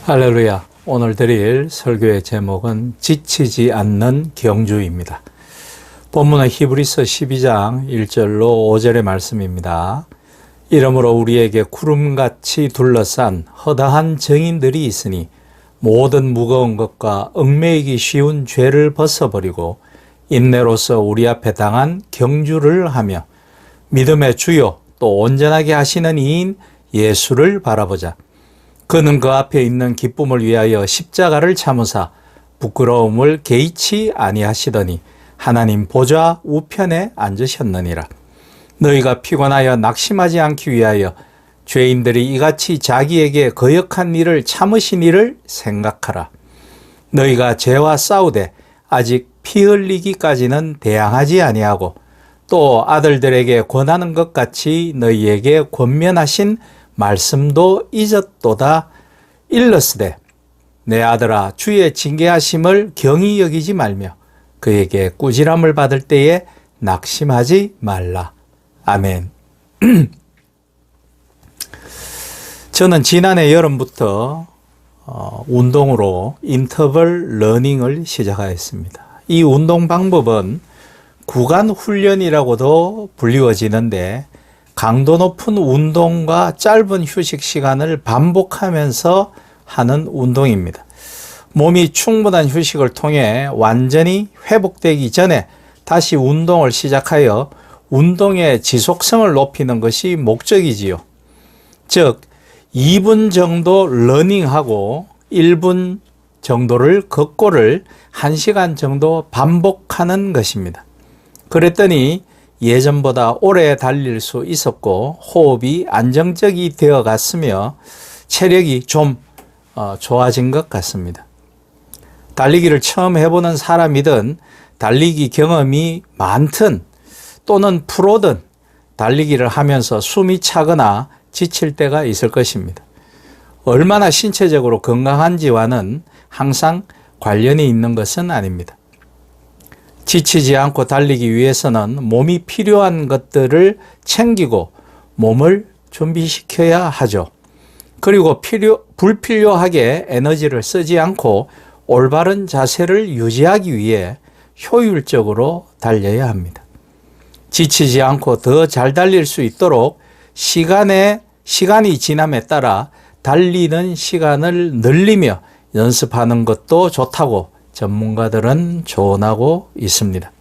할렐루야. 오늘 드릴 설교의 제목은 지치지 않는 경주입니다. 본문은 히브리서 12장 1절로 5절의 말씀입니다. 이러므로 우리에게 구름같이 둘러싼 허다한 증인들이 있으니 모든 무거운 것과 얽매이기 쉬운 죄를 벗어버리고 인내로서 우리 앞에 당한 경주를 하며 믿음의 주요 또 온전하게 하시는 이인 예수를 바라보자. 그는 그 앞에 있는 기쁨을 위하여 십자가를 참으사 부끄러움을 개의치 아니하시더니 하나님 보좌 우편에 앉으셨느니라. 너희가 피곤하여 낙심하지 않기 위하여 죄인들이 이같이 자기에게 거역한 일을 참으신 일을 생각하라. 너희가 죄와 싸우되 아직 피 흘리기까지는 대항하지 아니하고 또 아들들에게 권하는 것 같이 너희에게 권면하신 말씀도 잊었도다. 일러스되 내 아들아 주의 징계하심을 경히 여기지 말며 그에게 꾸지람을 받을 때에 낙심하지 말라. 아멘. 저는 지난해 여름부터 운동으로 인터벌 러닝을 시작하였습니다. 이 운동 방법은 구간 훈련이라고도 불리워지는데 강도 높은 운동과 짧은 휴식 시간을 반복하면서 하는 운동입니다. 몸이 충분한 휴식을 통해 완전히 회복되기 전에 다시 운동을 시작하여 운동의 지속성을 높이는 것이 목적이지요. 즉 2분 정도 러닝하고 1분 정도를 걷고를 1시간 정도 반복하는 것입니다. 그랬더니 예전보다 오래 달릴 수 있었고 호흡이 안정적이 되어 갔으며 체력이 좀 좋아진 것 같습니다. 달리기를 처음 해보는 사람이든 달리기 경험이 많든 또는 프로든 달리기를 하면서 숨이 차거나 지칠 때가 있을 것입니다. 얼마나 신체적으로 건강한지와는 항상 관련이 있는 것은 아닙니다. 지치지 않고 달리기 위해서는 몸이 필요한 것들을 챙기고 몸을 준비시켜야 하죠. 그리고 불필요하게 에너지를 쓰지 않고 올바른 자세를 유지하기 위해 효율적으로 달려야 합니다. 지치지 않고 더 잘 달릴 수 있도록 시간이 지남에 따라 달리는 시간을 늘리며 연습하는 것도 좋다고 전문가들은 조언하고 있습니다.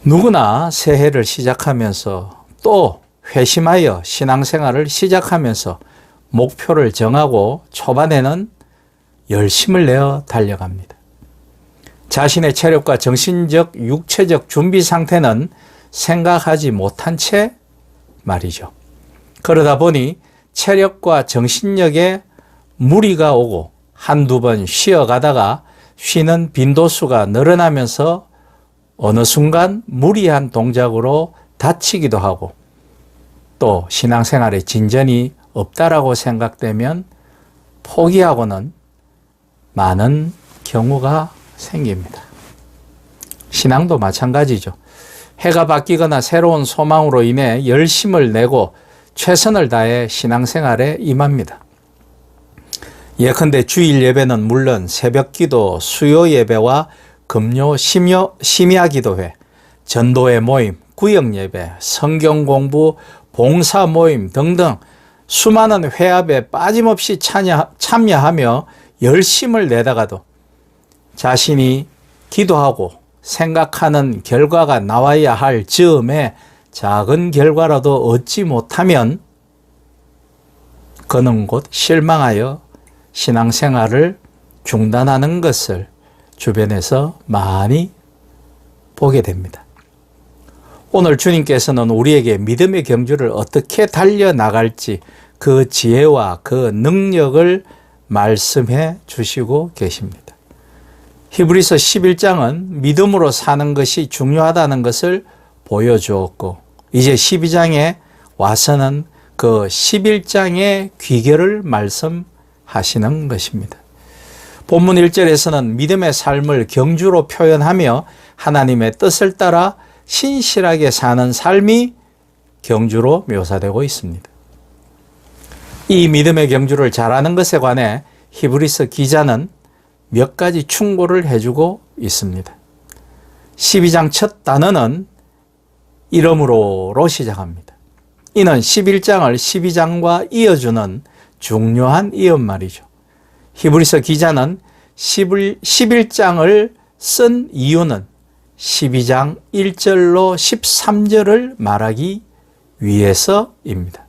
누구나 새해를 시작하면서 또 회심하여 신앙생활을 시작하면서 목표를 정하고 초반에는 열심을 내어 달려갑니다. 자신의 체력과 정신적, 육체적 준비 상태는 생각하지 못한 채 말이죠. 그러다 보니 체력과 정신력에 무리가 오고 한두 번 쉬어가다가 쉬는 빈도수가 늘어나면서 어느 순간 무리한 동작으로 다치기도 하고 또 신앙생활에 진전이 없다라고 생각되면 포기하고는 많은 경우가 생깁니다. 신앙도 마찬가지죠. 해가 바뀌거나 새로운 소망으로 인해 열심을 내고 최선을 다해 신앙생활에 임합니다. 예컨대 주일 예배는 물론 새벽기도, 수요 예배와 금요 심야 기도회, 전도회 모임, 구역 예배, 성경 공부, 봉사 모임 등등 수많은 회합에 빠짐없이 참여하며 열심을 내다가도 자신이 기도하고 생각하는 결과가 나와야 할 즈음에 작은 결과라도 얻지 못하면 그는 곧 실망하여 신앙생활을 중단하는 것을 주변에서 많이 보게 됩니다. 오늘 주님께서는 우리에게 믿음의 경주를 어떻게 달려나갈지 그 지혜와 그 능력을 말씀해 주시고 계십니다. 히브리서 11장은 믿음으로 사는 것이 중요하다는 것을 보여주었고 이제 12장에 와서는 그 11장의 귀결을 말씀하시는 것입니다. 본문 1절에서는 믿음의 삶을 경주로 표현하며 하나님의 뜻을 따라 신실하게 사는 삶이 경주로 묘사되고 있습니다. 이 믿음의 경주를 잘하는 것에 관해 히브리서 기자는 몇 가지 충고를 해주고 있습니다. 12장 첫 단어는 이러므로로 시작합니다. 이는 11장을 12장과 이어주는 중요한 이언말이죠. 히브리서 기자는 11장을 쓴 이유는 12장 1절로 13절을 말하기 위해서입니다.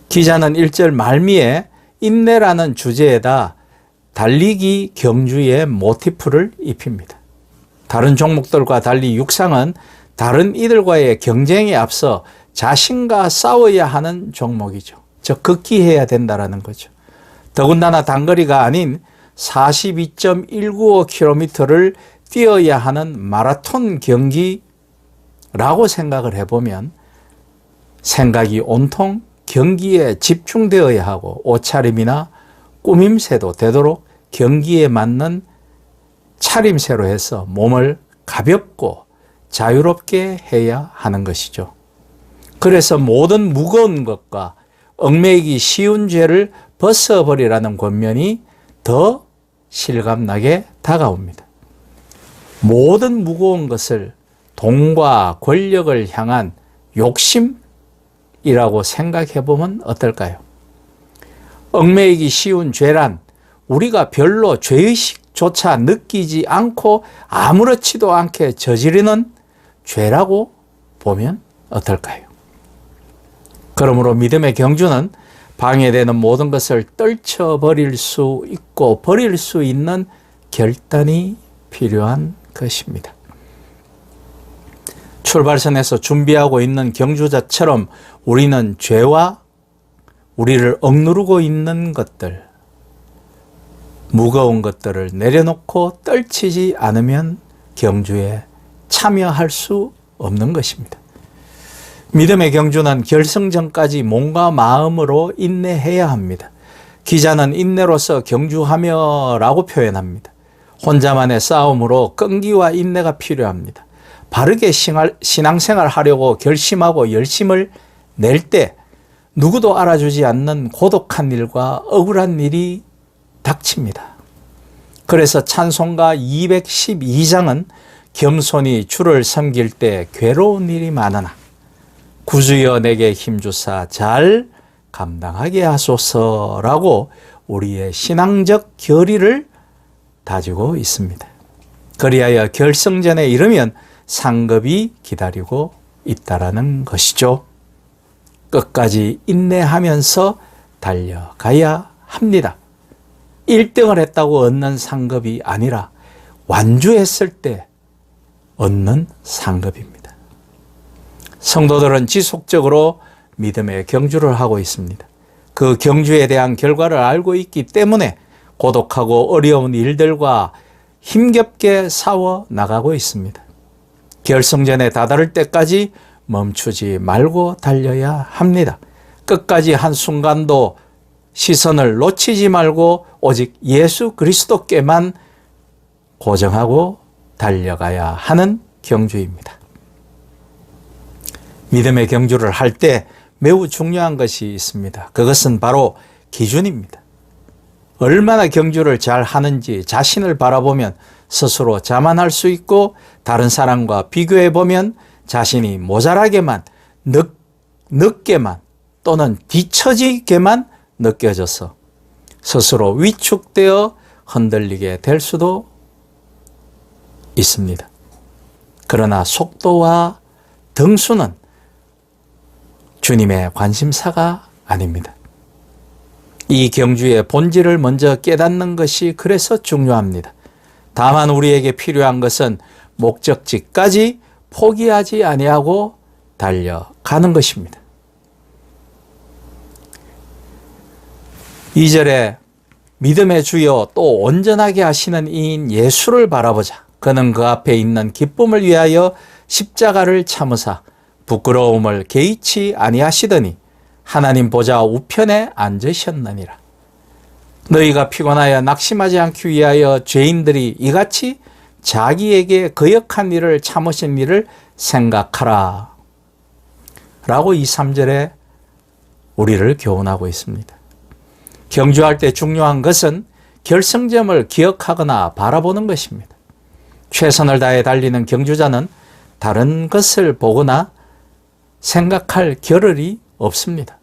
기자는 1절 말미에 인내라는 주제에다 달리기 경주의 모티프를 입힙니다. 다른 종목들과 달리 육상은 다른 이들과의 경쟁에 앞서 자신과 싸워야 하는 종목이죠. 즉 극기해야 된다는 거죠. 더군다나 단거리가 아닌 42.195km를 뛰어야 하는 마라톤 경기라고 생각을 해보면 생각이 온통 경기에 집중되어야 하고 옷차림이나 꾸밈새도 되도록 경기에 맞는 차림새로 해서 몸을 가볍고 자유롭게 해야 하는 것이죠. 그래서 모든 무거운 것과 얽매이기 쉬운 죄를 벗어버리라는 권면이 더 실감나게 다가옵니다. 모든 무거운 것을 돈과 권력을 향한 욕심이라고 생각해 보면 어떨까요? 얽매이기 쉬운 죄란 우리가 별로 죄의식조차 느끼지 않고 아무렇지도 않게 저지르는 죄라고 보면 어떨까요? 그러므로 믿음의 경주는 방해되는 모든 것을 떨쳐버릴 수 있고 버릴 수 있는 결단이 필요한 것입니다. 출발선에서 준비하고 있는 경주자처럼 우리는 죄와 우리를 억누르고 있는 것들, 무거운 것들을 내려놓고 떨치지 않으면 경주에 참여할 수 없는 것입니다. 믿음의 경주는 결승전까지 몸과 마음으로 인내해야 합니다. 기자는 인내로서 경주하며 라고 표현합니다. 혼자만의 싸움으로 끈기와 인내가 필요합니다. 바르게 신앙생활 하려고 결심하고 열심을 낼 때 누구도 알아주지 않는 고독한 일과 억울한 일이 닥칩니다. 그래서 찬송가 212장은 겸손히 주를 섬길 때 괴로운 일이 많으나 구주여 내게 힘주사 잘 감당하게 하소서라고 우리의 신앙적 결의를 다지고 있습니다. 그리하여 결승전에 이르면 상급이 기다리고 있다라는 것이죠. 끝까지 인내하면서 달려가야 합니다. 1등을 했다고 얻는 상급이 아니라 완주했을 때 얻는 상급입니다. 성도들은 지속적으로 믿음의 경주를 하고 있습니다. 그 경주에 대한 결과를 알고 있기 때문에 고독하고 어려운 일들과 힘겹게 싸워 나가고 있습니다. 결승전에 다다를 때까지 멈추지 말고 달려야 합니다. 끝까지 한순간도 시선을 놓치지 말고 오직 예수 그리스도께만 고정하고 달려가야 하는 경주입니다. 믿음의 경주를 할 때 매우 중요한 것이 있습니다. 그것은 바로 기준입니다. 얼마나 경주를 잘 하는지 자신을 바라보면 스스로 자만할 수 있고 다른 사람과 비교해 보면 자신이 모자라게만 늦게만 또는 뒤처지게만 느껴져서 스스로 위축되어 흔들리게 될 수도 있습니다. 그러나 속도와 등수는 주님의 관심사가 아닙니다. 이 경주의 본질을 먼저 깨닫는 것이 그래서 중요합니다. 다만 우리에게 필요한 것은 목적지까지 포기하지 아니하고 달려가는 것입니다. 2절에 믿음의 주여 또 온전하게 하시는 이인 예수를 바라보자. 그는 그 앞에 있는 기쁨을 위하여 십자가를 참으사 부끄러움을 개의치 아니하시더니 하나님 보좌 우편에 앉으셨느니라. 너희가 피곤하여 낙심하지 않기 위하여 죄인들이 이같이 자기에게 거역한 일을 참으신 일을 생각하라. 라고 2, 3절에 우리를 교훈하고 있습니다. 경주할 때 중요한 것은 결승점을 기억하거나 바라보는 것입니다. 최선을 다해 달리는 경주자는 다른 것을 보거나 생각할 겨를이 없습니다.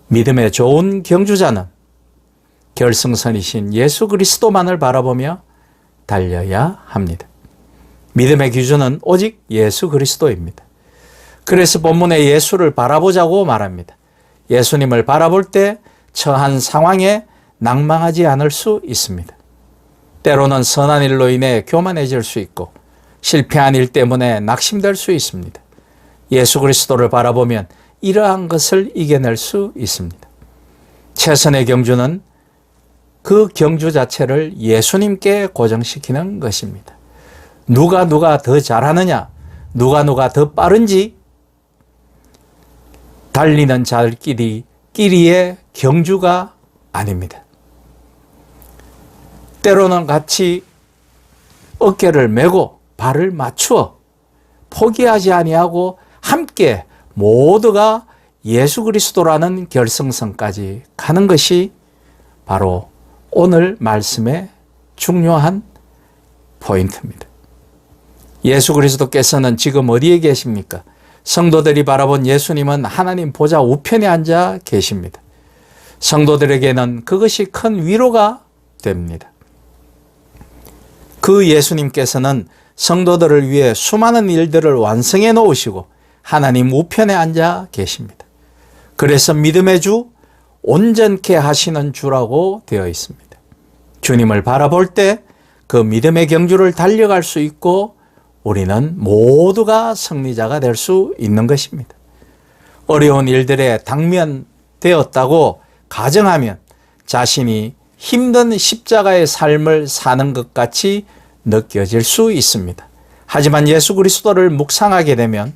믿음의 좋은 경주자는 결승선이신 예수 그리스도만을 바라보며 달려야 합니다. 믿음의 기준은 오직 예수 그리스도입니다. 그래서 본문에 예수를 바라보자고 말합니다. 예수님을 바라볼 때 처한 상황에 낭망하지 않을 수 있습니다. 때로는 선한 일로 인해 교만해질 수 있고 실패한 일 때문에 낙심될 수 있습니다. 예수 그리스도를 바라보면 이러한 것을 이겨낼 수 있습니다. 최선의 경주는 그 경주 자체를 예수님께 고정시키는 것입니다. 누가 더 잘하느냐, 누가 더 빠른지 달리는 자들끼리의 경주가 아닙니다. 때로는 같이 어깨를 메고 발을 맞추어 포기하지 아니하고 함께 모두가 예수 그리스도라는 결승선까지 가는 것이 바로 오늘 말씀의 중요한 포인트입니다. 예수 그리스도께서는 지금 어디에 계십니까? 성도들이 바라본 예수님은 하나님 보좌 우편에 앉아 계십니다. 성도들에게는 그것이 큰 위로가 됩니다. 그 예수님께서는 성도들을 위해 수많은 일들을 완성해 놓으시고 하나님 우편에 앉아 계십니다. 그래서 믿음의 주, 온전케 하시는 주라고 되어 있습니다. 주님을 바라볼 때 그 믿음의 경주를 달려갈 수 있고 우리는 모두가 승리자가 될 수 있는 것입니다. 어려운 일들에 당면되었다고 가정하면 자신이 힘든 십자가의 삶을 사는 것 같이 느껴질 수 있습니다. 하지만 예수 그리스도를 묵상하게 되면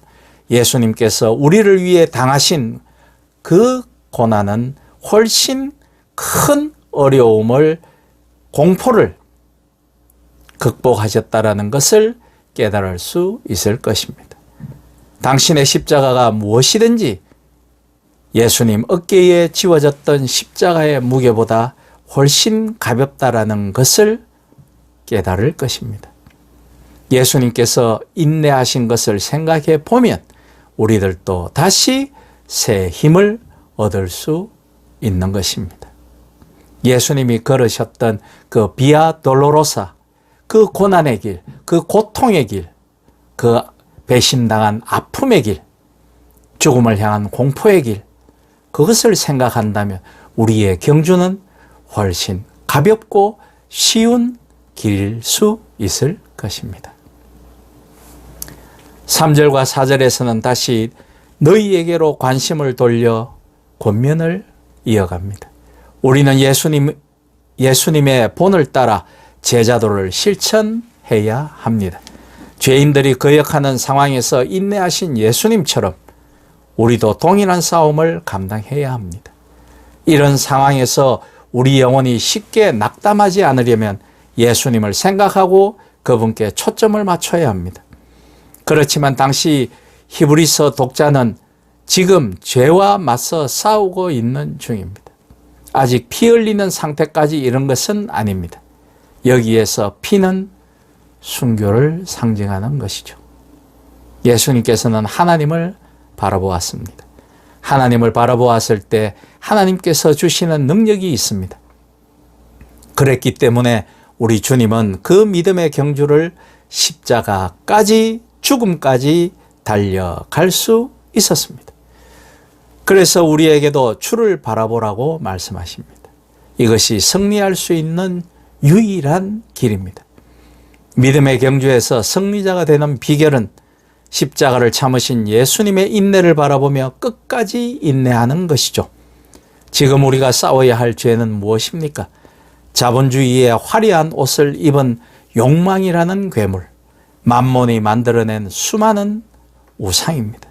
예수님께서 우리를 위해 당하신 그 고난은 훨씬 큰 어려움을, 공포를 극복하셨다라는 것을 깨달을 수 있을 것입니다. 당신의 십자가가 무엇이든지 예수님 어깨에 지워졌던 십자가의 무게보다 훨씬 가볍다라는 것을 깨달을 것입니다. 예수님께서 인내하신 것을 생각해 보면 우리들도 다시 새 힘을 얻을 수 있는 것입니다. 예수님이 걸으셨던 그 비아 돌로로사, 그 고난의 길, 그 고통의 길, 그 배신당한 아픔의 길, 죽음을 향한 공포의 길, 그것을 생각한다면 우리의 경주는 훨씬 가볍고 쉬운 길일 수 있을 것입니다. 3절과 4절에서는 다시 너희에게로 관심을 돌려 권면을 이어갑니다. 우리는 예수님의 본을 따라 제자도를 실천해야 합니다. 죄인들이 거역하는 상황에서 인내하신 예수님처럼 우리도 동일한 싸움을 감당해야 합니다. 이런 상황에서 우리 영혼이 쉽게 낙담하지 않으려면 예수님을 생각하고 그분께 초점을 맞춰야 합니다. 그렇지만 당시 히브리서 독자는 지금 죄와 맞서 싸우고 있는 중입니다. 아직 피 흘리는 상태까지 이른 것은 아닙니다. 여기에서 피는 순교를 상징하는 것이죠. 예수님께서는 하나님을 바라보았습니다. 하나님을 바라보았을 때 하나님께서 주시는 능력이 있습니다. 그랬기 때문에 우리 주님은 그 믿음의 경주를 십자가까지, 죽음까지 달려갈 수 있었습니다. 그래서 우리에게도 주를 바라보라고 말씀하십니다. 이것이 승리할 수 있는 유일한 길입니다. 믿음의 경주에서 승리자가 되는 비결은 십자가를 참으신 예수님의 인내를 바라보며 끝까지 인내하는 것이죠. 지금 우리가 싸워야 할 죄는 무엇입니까? 자본주의의 화려한 옷을 입은 욕망이라는 괴물, 만몬이 만들어낸 수많은 우상입니다.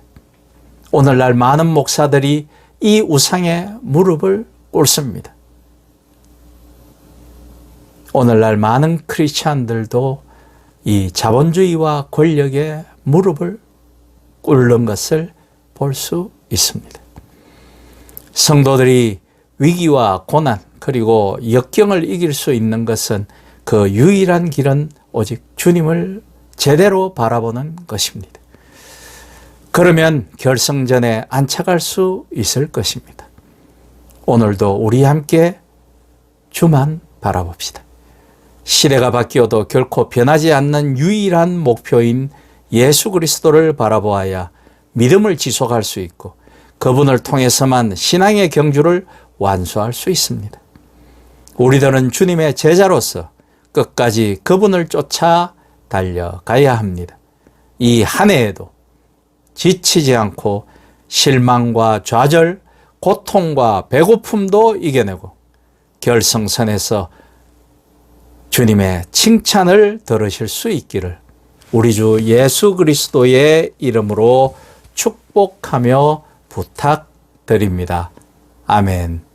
오늘날 많은 목사들이 이 우상에 무릎을 꿇습니다. 오늘날 많은 크리스찬들도 이 자본주의와 권력에 무릎을 꿇는 것을 볼 수 있습니다. 성도들이 위기와 고난 그리고 역경을 이길 수 있는 것은 그 유일한 길은 오직 주님을 제대로 바라보는 것입니다. 그러면 결승전에 안착할 수 있을 것입니다. 오늘도 우리 함께 주만 바라봅시다. 시대가 바뀌어도 결코 변하지 않는 유일한 목표인 예수 그리스도를 바라보아야 믿음을 지속할 수 있고 그분을 통해서만 신앙의 경주를 완수할 수 있습니다. 우리들은 주님의 제자로서 끝까지 그분을 쫓아 달려가야 합니다. 이 한 해에도 지치지 않고 실망과 좌절, 고통과 배고픔도 이겨내고 결승선에서 주님의 칭찬을 들으실 수 있기를 우리 주 예수 그리스도의 이름으로 축복하며 부탁드립니다. 아멘.